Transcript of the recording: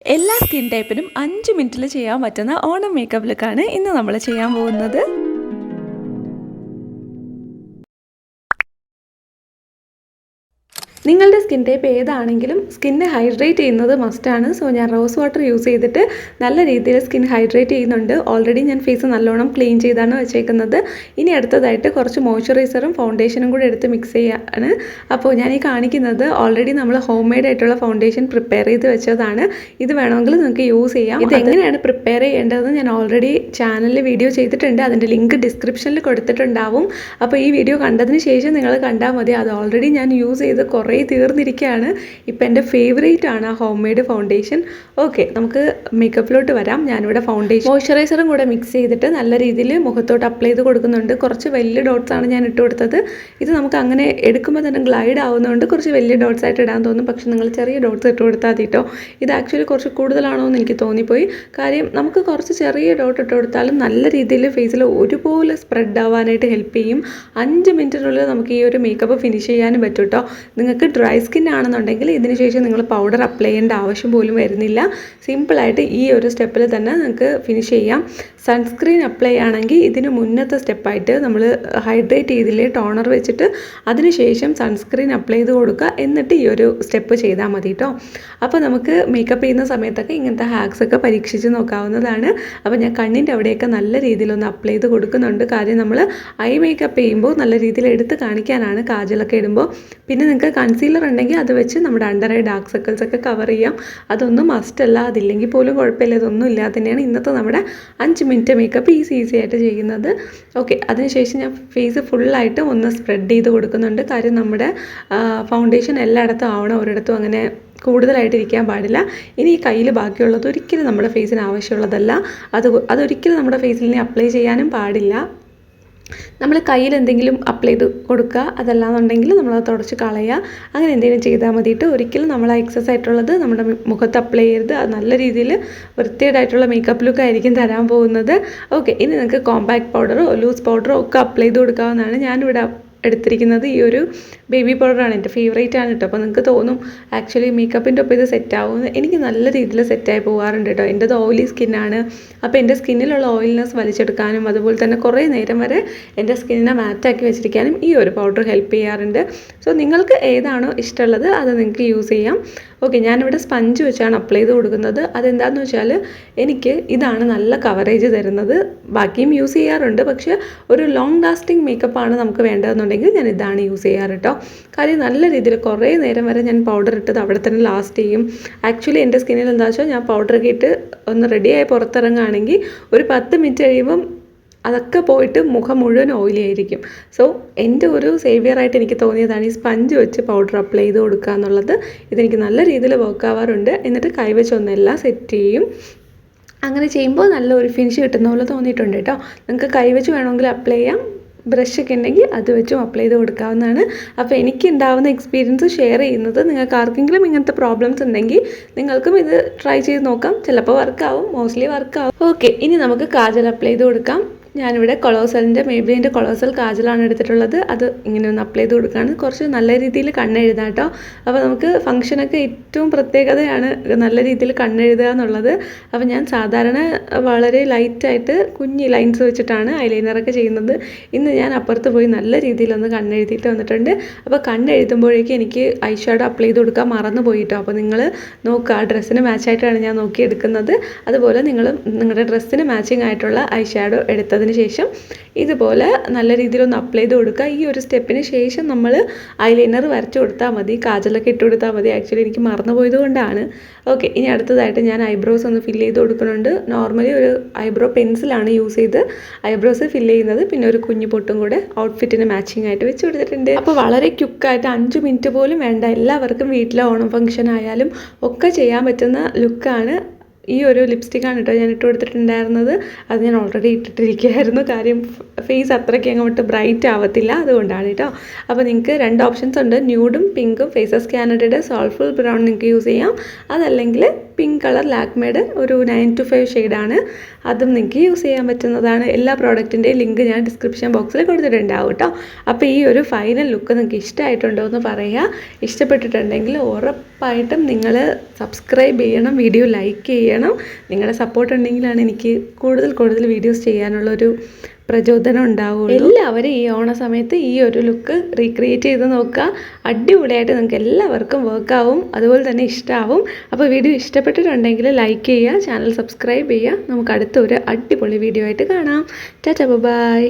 എല്ലാ സ്കിൻ ടൈപ്പിനും 5 മിനിറ്റിൽ ചെയ്യാൻ പറ്റുന്ന ഓണം മേക്കപ്പ് ലുക്കാണ് ഇന്ന് നമ്മൾ ചെയ്യാൻ പോകുന്നത്. നിങ്ങളുടെ സ്കിൻ ടൈപ്പ് ഏതാണെങ്കിലും സ്കിന്നെ ഹൈഡ്രേറ്റ് ചെയ്യുന്നത് മസ്റ്റാണ്. സോ ഞാൻ റോസ് വാട്ടർ യൂസ് ചെയ്തിട്ട് നല്ല രീതിയിൽ സ്കിൻ ഹൈഡ്രേറ്റ് ചെയ്യുന്നുണ്ട്. ഓൾറെഡി ഞാൻ ഫേസ് നല്ലോണം ക്ലീൻ ചെയ്താണ് വെച്ചേക്കുന്നത്. ഇനി അടുത്തതായിട്ട് കുറച്ച് മോയ്സ്ചറൈസറും ഫൗണ്ടേഷനും കൂടെ എടുത്ത് മിക്സ് ചെയ്യാണ്. അപ്പോൾ ഞാൻ ഈ കാണിക്കുന്നത് ഓൾറെഡി നമ്മൾ ഹോം മെയ്ഡ് ആയിട്ടുള്ള ഫൗണ്ടേഷൻ പ്രിപ്പയർ ചെയ്ത് വെച്ചതാണ്. ഇത് വേണമെങ്കിൽ നിങ്ങൾക്ക് യൂസ് ചെയ്യാം. ഇത് എങ്ങനെയാണ് പ്രിപ്പയർ ചെയ്യേണ്ടതെന്ന് ഞാൻ ഓൾറെഡി ചാനലിൽ വീഡിയോ ചെയ്തിട്ടുണ്ട്. അതിൻ്റെ ലിങ്ക് ഡിസ്ക്രിപ്ഷനിൽ കൊടുത്തിട്ടുണ്ടാവും. അപ്പോൾ ഈ വീഡിയോ കണ്ടതിന് ശേഷം നിങ്ങൾ കണ്ടാൽ മതി. അത് ഓൾറെഡി ഞാൻ യൂസ് ചെയ്ത് കുറേ തീർന്നിരിക്കുകയാണ്. ഇപ്പം എൻ്റെ ഫേവറേറ്റ് ആണ് ആ ഹോം മെയ്ഡ് ഫൗണ്ടേഷൻ. ഓക്കെ, നമുക്ക് മേക്കപ്പിലോട്ട് വരാം. ഞാനിവിടെ ഫൗണ്ടേഷൻ മോയ്സ്ചറൈസറും കൂടെ മിക്സ് ചെയ്തിട്ട് നല്ല രീതിയിൽ മുഖത്തോട്ട് അപ്ലൈ ചെയ്ത് കൊടുക്കുന്നുണ്ട്. കുറച്ച് വലിയ ഡോട്ട്സ് ആണ് ഞാൻ ഇട്ട് കൊടുത്തത്. ഇത് നമുക്ക് അങ്ങനെ എടുക്കുമ്പോൾ തന്നെ ഗ്ലൈഡ് ആവുന്നതുകൊണ്ട് കുറച്ച് വലിയ ഡോട്ട്സ് ആയിട്ട് ഇടാൻ തോന്നും. പക്ഷെ നിങ്ങൾ ചെറിയ ഡോട്ട്സ് ഇട്ട് കൊടുത്താൽ മതി കേട്ടോ. ഇത് ആക്ച്വലി കുറച്ച് കൂടുതലാണോ എന്ന് എനിക്ക് തോന്നിപ്പോയി. കാര്യം നമുക്ക് കുറച്ച് ചെറിയ ഡോട്ട് ഇട്ട് കൊടുത്താലും നല്ല രീതിയിൽ ഫേസിൽ ഒരുപോലെ സ്പ്രെഡ് ആവാനായിട്ട് ഹെൽപ്പ് ചെയ്യും. 5 മിനിറ്റിനുള്ളിൽ നമുക്ക് ഈ ഒരു മേക്കപ്പ് ഫിനിഷ് ചെയ്യാനും പറ്റും കേട്ടോ. നിങ്ങൾക്ക് ഡ്രൈ സ്കിൻ ആണെന്നുണ്ടെങ്കിൽ ഇതിന് ശേഷം നിങ്ങൾ പൗഡർ അപ്ലൈ ചെയ്യേണ്ട ആവശ്യം പോലും വരുന്നില്ല. സിമ്പിളായിട്ട് ഈ ഒരു സ്റ്റെപ്പിൽ തന്നെ നിങ്ങൾക്ക് ഫിനിഷ് ചെയ്യാം. സൺസ്ക്രീൻ അപ്ലൈ ആണെങ്കിൽ ഇതിന് മുന്നത്തെ സ്റ്റെപ്പായിട്ട് നമ്മൾ ഹൈഡ്രേറ്റ് ചെയ്തില്ലേ ടോണർ വെച്ചിട്ട് അതിനുശേഷം സൺസ്ക്രീൻ അപ്ലൈ ചെയ്ത് കൊടുക്കുക. എന്നിട്ട് ഈ ഒരു സ്റ്റെപ്പ് ചെയ്താൽ മതി കേട്ടോ. അപ്പോൾ നമുക്ക് മേക്കപ്പ് ചെയ്യുന്ന സമയത്തൊക്കെ ഇങ്ങനത്തെ ഹാക്സ് ഒക്കെ പരീക്ഷിച്ച് നോക്കാവുന്നതാണ്. അപ്പോൾ ഞാൻ കണ്ണിൻ്റെ അവിടെയൊക്കെ നല്ല രീതിയിലൊന്ന് അപ്ലൈ ചെയ്ത് കൊടുക്കുന്നുണ്ട്. കാര്യം നമ്മൾ ഐ മേക്കപ്പ് ചെയ്യുമ്പോൾ നല്ല രീതിയിൽ എടുത്ത് കാണിക്കാനാണ് കാജലൊക്കെ ഇടുമ്പോൾ. പിന്നെ നിങ്ങൾക്ക് കൺസീലർ ഉണ്ടെങ്കിൽ അത് വെച്ച് നമ്മുടെ അണ്ടർ ഐ ഡാർക്ക് സർക്കിൾസ് ഒക്കെ കവർ ചെയ്യാം. അതൊന്നും മസ്റ്റ് അല്ല. അതില്ലെങ്കിൽ പോലും കുഴപ്പമില്ല. ഇതൊന്നും ഇല്ലാതെ തന്നെയാണ് ഇന്നത്തെ നമ്മുടെ 5 മിനിറ്റ് മേക്കപ്പ് ഈസി ആയിട്ട് ചെയ്യുന്നത്. ഓക്കെ, അതിനുശേഷം ഞാൻ ഫേസ് ഫുള്ളായിട്ട് ഒന്ന് സ്പ്രെഡ് ചെയ്ത് കൊടുക്കുന്നുണ്ട്. കാര്യം നമ്മുടെ ഫൗണ്ടേഷൻ എല്ലായിടത്തും ആവണം, ഒരിടത്തും അങ്ങനെ കൂടുതലായിട്ടിരിക്കാൻ പാടില്ല. ഇനി ഈ കയ്യിൽ ബാക്കിയുള്ളത് ഒരിക്കലും നമ്മുടെ ഫേസിന് ആവശ്യമുള്ളതല്ല. അതൊരിക്കലും നമ്മുടെ ഫേസിൽ അപ്ലൈ ചെയ്യാനും പാടില്ല. നമ്മൾ കയ്യിൽ എന്തെങ്കിലും അപ്ലൈ ചെയ്ത് കൊടുക്കുക, അതല്ലാന്നുണ്ടെങ്കിൽ നമ്മളത് തുടച്ച് കളയുക, അങ്ങനെ എന്തെങ്കിലും ചെയ്താൽ മതിയിട്ട്. ഒരിക്കലും നമ്മൾ എക്സസ് ആയിട്ടുള്ളത് നമ്മുടെ മുഖത്ത് അപ്ലൈ ചെയ്യരുത്. അത് നല്ല രീതിയിൽ വൃത്തിയായിട്ടുള്ള മേക്കപ്പ് ലുക്ക് ആയിരിക്കും തരാൻ പോകുന്നത്. ഓക്കെ, ഇനി നിങ്ങൾക്ക് കോമ്പാക്ട് പൗഡറോ ലൂസ് പൗഡറോ ഒക്കെ അപ്ലൈ ചെയ്ത് കൊടുക്കാവുന്നതാണ്. ഞാനിവിടെ എടുത്തിരിക്കുന്നത് ഈ ഒരു ബേബി പൗഡറാണ്. എൻ്റെ ഫേവറേറ്റ് ആണ് കേട്ടോ. അപ്പോൾ നിങ്ങൾക്ക് തോന്നും ആക്ച്വലി മേക്കപ്പിൻ്റെ ഒപ്പം ഇത് സെറ്റാവുമെന്ന്. എനിക്ക് നല്ല രീതിയിൽ സെറ്റായി പോകാറുണ്ട് കേട്ടോ. എൻ്റെത് ഓയിലി സ്കിന്നാണ്. അപ്പോൾ എൻ്റെ സ്കിന്നിലുള്ള ഓയിൽനെസ് വലിച്ചെടുക്കാനും അതുപോലെ തന്നെ കുറേ നേരം വരെ എൻ്റെ സ്കിന്നിനെ മാറ്റാക്കി വെച്ചിരിക്കാനും ഈ ഒരു പൗഡർ ഹെൽപ്പ് ചെയ്യാറുണ്ട്. സോ നിങ്ങൾക്ക് ഏതാണോ ഇഷ്ടമുള്ളത് അത് നിങ്ങൾക്ക് യൂസ് ചെയ്യാം. ഓക്കെ, ഞാനിവിടെ സ്പഞ്ച് വെച്ചാണ് അപ്ലൈ ചെയ്ത് കൊടുക്കുന്നത്. അതെന്താണെന്ന് വെച്ചാൽ എനിക്ക് ഇതാണ് നല്ല കവറേജ് തരുന്നത്. ബാക്കിയും യൂസ് ചെയ്യാറുണ്ട്, പക്ഷേ ഒരു ലോങ് ലാസ്റ്റിംഗ് മേക്കപ്പാണ് നമുക്ക് വേണ്ടതെന്നുണ്ടെങ്കിൽ ഞാൻ ഇതാണ് യൂസ് ചെയ്യാറ് കേട്ടോ. കാര്യം നല്ല രീതിയിൽ കുറേ നേരം വരെ ഞാൻ പൗഡർ ഇട്ടത് അവിടെ തന്നെ ലാസ്റ്റ് ചെയ്യും. ആക്ച്വലി എൻ്റെ സ്കിന്നിൽ എന്താ വെച്ചാൽ ഞാൻ പൗഡറൊക്കെ ഇട്ട് ഒന്ന് റെഡിയായി പുറത്തിറങ്ങുകയാണെങ്കിൽ ഒരു 10 മിനിറ്റ് കഴിയുമ്പം അതൊക്കെ പോയിട്ട് മുഖം മുഴുവൻ ഓയിലി ആയിരിക്കും. സോ എൻ്റെ ഒരു സേവിയറായിട്ട് എനിക്ക് തോന്നിയതാണ് ഈ സ്പഞ്ച് വെച്ച് പൗഡർ അപ്ലൈ ചെയ്ത് കൊടുക്കുക എന്നുള്ളത്. ഇതെനിക്ക് നല്ല രീതിയിൽ വർക്ക് ആവാറുണ്ട്. എന്നിട്ട് കൈവച്ച് ഒന്നെല്ലാം സെറ്റ് ചെയ്യും. അങ്ങനെ ചെയ്യുമ്പോൾ നല്ലൊരു ഫിനിഷ് കിട്ടുന്ന പോലെ തോന്നിയിട്ടുണ്ട് കേട്ടോ. നിങ്ങൾക്ക് കൈവച്ച് വേണമെങ്കിൽ അപ്ലൈ ചെയ്യാം. ബ്രഷൊക്കെ ഉണ്ടെങ്കിൽ അത് വെച്ചും അപ്ലൈ ചെയ്ത് കൊടുക്കാവുന്നതാണ്. അപ്പോൾ എനിക്ക് ഉണ്ടാവുന്ന എക്സ്പീരിയൻസ് ഷെയർ ചെയ്യുന്നത്. നിങ്ങൾക്ക് ആർക്കെങ്കിലും ഇങ്ങനത്തെ പ്രോബ്ലംസ് ഉണ്ടെങ്കിൽ നിങ്ങൾക്കും ഇത് ട്രൈ ചെയ്ത് നോക്കാം. ചിലപ്പോൾ വർക്കാവും, മോസ്റ്റ്ലി വർക്കാവും. ഓക്കെ, ഇനി നമുക്ക് കാജൽ അപ്ലൈ ചെയ്ത് കൊടുക്കാം. ഞാനിവിടെ കൊളോസലിൻ്റെ മേബിലിൻ്റെ കൊളോസൽ കാജലാണ് എടുത്തിട്ടുള്ളത്. അത് ഇങ്ങനെ ഒന്ന് അപ്ലൈ ചെയ്ത് കൊടുക്കുകയാണ്. കുറച്ച് നല്ല രീതിയിൽ കണ്ണെഴുതാം കേട്ടോ. അപ്പോൾ നമുക്ക് ഫംഗ്ഷനൊക്കെ ഏറ്റവും പ്രത്യേകതയാണ് നല്ല രീതിയിൽ കണ്ണെഴുതുക എന്നുള്ളത്. അപ്പോൾ ഞാൻ സാധാരണ വളരെ ലൈറ്റായിട്ട് കുഞ്ഞി ലൈൻസ് വെച്ചിട്ടാണ് ഐലൈനറൊക്കെ ചെയ്യുന്നത്. ഇന്ന് ഞാൻ അപ്പുറത്ത് പോയി നല്ല രീതിയിലൊന്ന് കണ്ണെഴുതിയിട്ട് വന്നിട്ടുണ്ട്. അപ്പോൾ കണ്ണെഴുതുമ്പോഴേക്കും എനിക്ക് ഐ ഷാഡോ അപ്ലൈ ചെയ്ത് കൊടുക്കാൻ മറന്നു പോയിട്ടോ. അപ്പോൾ നിങ്ങൾ നോക്കുക, ഡ്രസ്സിന് മാച്ചായിട്ടാണ് ഞാൻ നോക്കിയെടുക്കുന്നത്. അതുപോലെ നിങ്ങൾ നിങ്ങളുടെ ഡ്രസ്സിന് മാച്ചിങ് ആയിട്ടുള്ള ഐ ഷാഡോ എടുത്തതിന് ശേഷം ഇതുപോലെ നല്ല രീതിയിലൊന്ന് അപ്ലൈ ചെയ്ത് കൊടുക്കുക. ഈ ഒരു സ്റ്റെപ്പിന് ശേഷം നമ്മൾ ഐലൈനർ വരച്ച് കൊടുത്താൽ മതി, കാജലൊക്കെ ഇട്ട് കൊടുത്താൽ മതി. ആക്ച്വലി എനിക്ക് മറന്നു പോയത് കൊണ്ടാണ്. ഓക്കെ, ഇനി അടുത്തതായിട്ട് ഞാൻ ഐബ്രോസ് ഒന്ന് ഫില്ല് ചെയ്ത് കൊടുക്കുന്നുണ്ട്. നോർമലി ഒരു ഐബ്രോ പെൻസിലാണ് യൂസ് ചെയ്ത് ഐബ്രോസ് ഫില്ല് ചെയ്യുന്നത്. പിന്നെ ഒരു കുഞ്ഞു പൊട്ടും കൂടെ ഔട്ട്ഫിറ്റിന് മാച്ചിങ് ആയിട്ട് വെച്ച് കൊടുത്തിട്ടുണ്ട്. അപ്പോൾ വളരെ ക്വിക്കായിട്ട് 5 മിനിറ്റ് പോലും വേണ്ട, എല്ലാവർക്കും വീട്ടിലെ ഓണം ഫംഗ്ഷൻ ആയാലും ഒക്കെ ചെയ്യാൻ പറ്റുന്ന ലുക്കാണ്. ഈ ഒരു ലിപ്സ്റ്റിക്കാണ് കേട്ടോ ഞാൻ ഇട്ട് കൊടുത്തിട്ടുണ്ടായിരുന്നത്. അത് ഞാൻ ഓൾറെഡി ഇട്ടിട്ടിരിക്കുകയായിരുന്നു. കാര്യം ഫേസ് അത്രയ്ക്ക് അങ്ങോട്ട് ബ്രൈറ്റ് ആവത്തില്ല, അതുകൊണ്ടാണ് കേട്ടോ. അപ്പോൾ നിങ്ങൾക്ക് 2 ഓപ്ഷൻസ് ഉണ്ട്. ന്യൂഡും പിങ്കും ഫേസസ് കാനഡയുടെ സോൾഫുൾ ബ്രൗൺ നിങ്ങൾക്ക് യൂസ് ചെയ്യാം. അതല്ലെങ്കിൽ പിങ്ക് കളർ ലാക്മേഡ് ഒരു 9-5 ഷെയ്ഡാണ്. അതും നിങ്ങൾക്ക് യൂസ് ചെയ്യാൻ പറ്റുന്നതാണ്. എല്ലാ പ്രോഡക്റ്റിൻ്റെയും ലിങ്ക് ഞാൻ ഡിസ്ക്രിപ്ഷൻ ബോക്സിൽ കൊടുത്തിട്ടുണ്ടാവും കേട്ടോ. അപ്പോൾ ഈ ഒരു ഫൈനൽ ലുക്ക് നിങ്ങൾക്ക് ഇഷ്ടമായിട്ടുണ്ടോ എന്ന് പറയുക. ഇഷ്ടപ്പെട്ടിട്ടുണ്ടെങ്കിൽ ഉറപ്പായിട്ടും നിങ്ങൾ സബ്സ്ക്രൈബ് ചെയ്യണം, വീഡിയോ ലൈക്ക് ചെയ്യണം. നിങ്ങളുടെ സപ്പോർട്ട് ഉണ്ടെങ്കിലാണ് എനിക്ക് കൂടുതൽ വീഡിയോസ് ചെയ്യാനുള്ളൊരു പ്രചോദനം ഉണ്ടാവുള്ളൂ. എല്ലാവരും ഈ ഓണ സമയത്ത് ഈ ഒരു ലുക്ക് റീക്രിയേറ്റ് ചെയ്ത് നോക്കുക. അടിപൊളിയായിട്ട് നിങ്ങൾക്ക് എല്ലാവർക്കും വർക്കാവും, അതുപോലെ തന്നെ ഇഷ്ടമാവും. അപ്പോൾ വീഡിയോ ഇഷ്ടപ്പെട്ടിട്ടുണ്ടെങ്കിൽ ലൈക്ക് ചെയ്യുക, ചാനൽ സബ്സ്ക്രൈബ് ചെയ്യുക. നമുക്ക് അടുത്തൊരു അടിപൊളി വീഡിയോ ആയിട്ട് കാണാം. Tata bye.